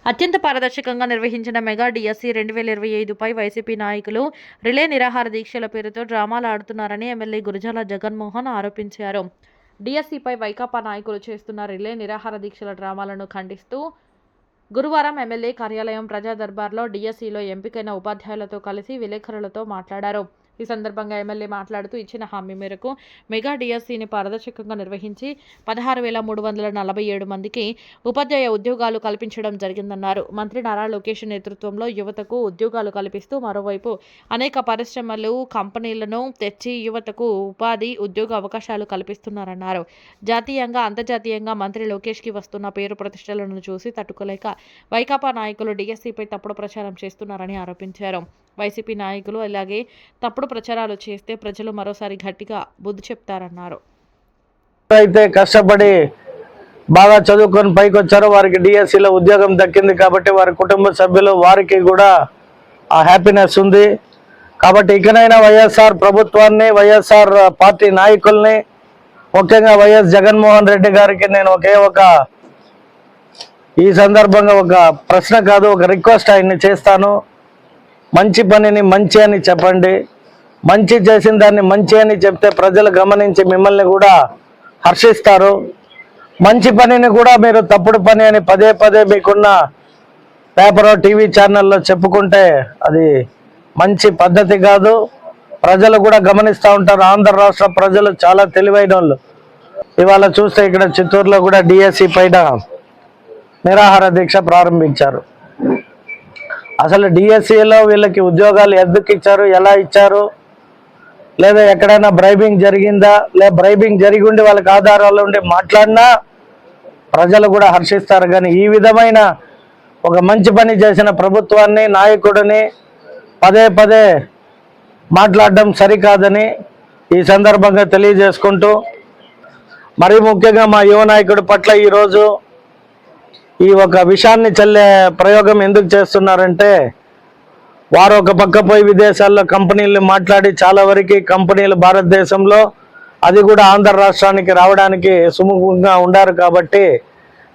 అత్యంత పారదర్శకంగా నిర్వహించిన మెగా డిఎస్సి 2025పై వైసీపీ నాయకులు రిలే నిరాహార దీక్షల పేరుతో డ్రామాలు ఆడుతున్నారని ఎమ్మెల్యే గురజాల జగన్మోహన్ ఆరోపించారు. డిఎస్సిపై వైకాపా నాయకులు చేస్తున్న రిలే నిరాహార దీక్షల డ్రామాలను ఖండిస్తూ గురువారం ఎమ్మెల్యే కార్యాలయం ప్రజా దర్బార్లో డిఎస్సిలో ఎంపికైన ఉపాధ్యాయులతో కలిసి విలేకరులతో మాట్లాడారు. ఈ సందర్భంగా ఎమ్మెల్యే మాట్లాడుతూ ఇచ్చిన హామీ మేరకు మెగా డిఎస్సిని పారదర్శకంగా నిర్వహించి 16,347 మందికి ఉపాధ్యాయ ఉద్యోగాలు కల్పించడం జరిగిందన్నారు. మంత్రి నారా లోకేష్ నేతృత్వంలో యువతకు ఉద్యోగాలు కల్పిస్తూ మరోవైపు అనేక పరిశ్రమలు, కంపెనీలను తెచ్చి యువతకు ఉపాధి, ఉద్యోగ అవకాశాలు కల్పిస్తున్నారన్నారు. జాతీయంగా, అంతర్జాతీయంగా మంత్రి లోకేష్కి వస్తున్న పేరు ప్రతిష్టలను చూసి తట్టుకోలేక వైకాపా నాయకులు డిఎస్సిపై తప్పుడు ప్రచారం చేస్తున్నారని ఆరోపించారు. వైసీపీ నాయకులు ఇలాగే తప్పుడు ప్రచారాలు చేస్తే ప్రజలు మరోసారి గట్టిగా బుద్ధి చెప్తారన్నారు. అయితే కష్టపడి బాగా చదువుకొని పైకి వచ్చారో వారికి డిఎస్సిలో ఉద్యోగం దక్కింది కాబట్టి వారి కుటుంబ సభ్యులు వారికి కూడా ఆ హ్యాపీనెస్ ఉంది. కాబట్టి ఇకనైనా వైఎస్ఆర్ ప్రభుత్వాన్ని, వైఎస్ఆర్ పార్టీ నాయకుల్ని, ముఖ్యంగా వైఎస్ జగన్మోహన్ రెడ్డి గారికి నేను ఈ సందర్భంగా ఒక ప్రశ్న కాదు, ఒక రిక్వెస్ట్ ఆయన్ని చేస్తాను. మంచి పనిని మంచి అని చెప్పండి. మంచి చేసిన దాన్ని మంచి అని చెప్తే ప్రజలు గమనించి మిమ్మల్ని కూడా హర్షిస్తారు. మంచి పనిని కూడా మీరు తప్పుడు పని అని పదే పదే మీకున్న పేపర్, టీవీ ఛానల్లో చెప్పుకుంటే అది మంచి పద్ధతి కాదు. ప్రజలు కూడా గమనిస్తూ ఉంటారు. ఆంధ్ర రాష్ట్ర ప్రజలు చాలా తెలివైన వాళ్ళు. ఇవాళ చూస్తే ఇక్కడ చిత్తూరులో కూడా డిఎస్సి పైన నిరాహార దీక్ష ప్రారంభించారు. అసలు డిఎస్సిలో వీళ్ళకి ఉద్యోగాలు ఎందుకు ఇచ్చారు, ఎలా ఇచ్చారు, లేదా ఎక్కడైనా బ్రైబింగ్ జరిగిందా, లేదా బ్రైబింగ్ జరిగి ఉండి వాళ్ళకి ఆధారాలు ఉండి మాట్లాడినా ప్రజలు కూడా హర్షిస్తారు. కానీ ఈ విధమైన ఒక మంచి పని చేసిన ప్రభుత్వాన్ని, నాయకుడిని పదే పదే మాట్లాడడం సరికాదని ఈ సందర్భంగా తెలియజేసుకుంటూ, మరీ ముఖ్యంగా మా యువ నాయకుడి పట్ల ఈరోజు ఈ ఒక విషయాన్ని చల్లే ప్రయోగం ఎందుకు చేస్తున్నారంటే, వారు ఒక పక్క పోయి విదేశాల్లో కంపెనీలు మాట్లాడి చాలా వరకు కంపెనీలు భారతదేశంలో, అది కూడా ఆంధ్ర రాష్ట్రానికి రావడానికి సుముఖంగా ఉండారు. కాబట్టి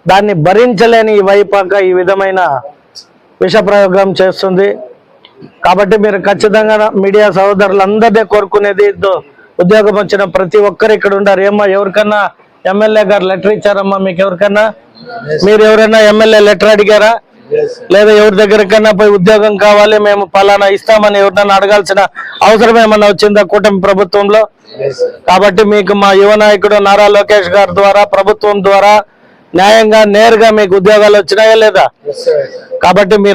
దాన్ని భరించలేని ఈ వైపాక ఈ విధమైన విష ప్రయోగం చేస్తుంది. కాబట్టి మీరు ఖచ్చితంగా మీడియా సోదరులందరినీ కోరుకునేది, ఉద్యోగం వచ్చిన ప్రతి ఒక్కరు ఇక్కడ ఉండారు. ఏమ్మా, ఎవరికన్నా ఎమ్మెల్యే గారు లెటర్ ఇచ్చారమ్మా? మీకు ఎవరికన్నా, మీరు ఎవరైనా ఎమ్మెల్యే లెటర్ అడిగారా? లేదా ఎవరి దగ్గరకన్నా పోయి ఉద్యోగం కావాలి మేము పలానా ఇస్తామని ఎవరినైనా అడగాల్సిన అవసరం ఏమన్నా వచ్చిందా కూటమి ప్రభుత్వంలో? కాబట్టి మీకు మా యువ నాయకుడు నారా లోకేష్ గారి ద్వారా, ప్రభుత్వం ద్వారా న్యాయంగా నేరుగా మీకు ఉద్యోగాలు వచ్చినాయా లేదా? కాబట్టి మీరు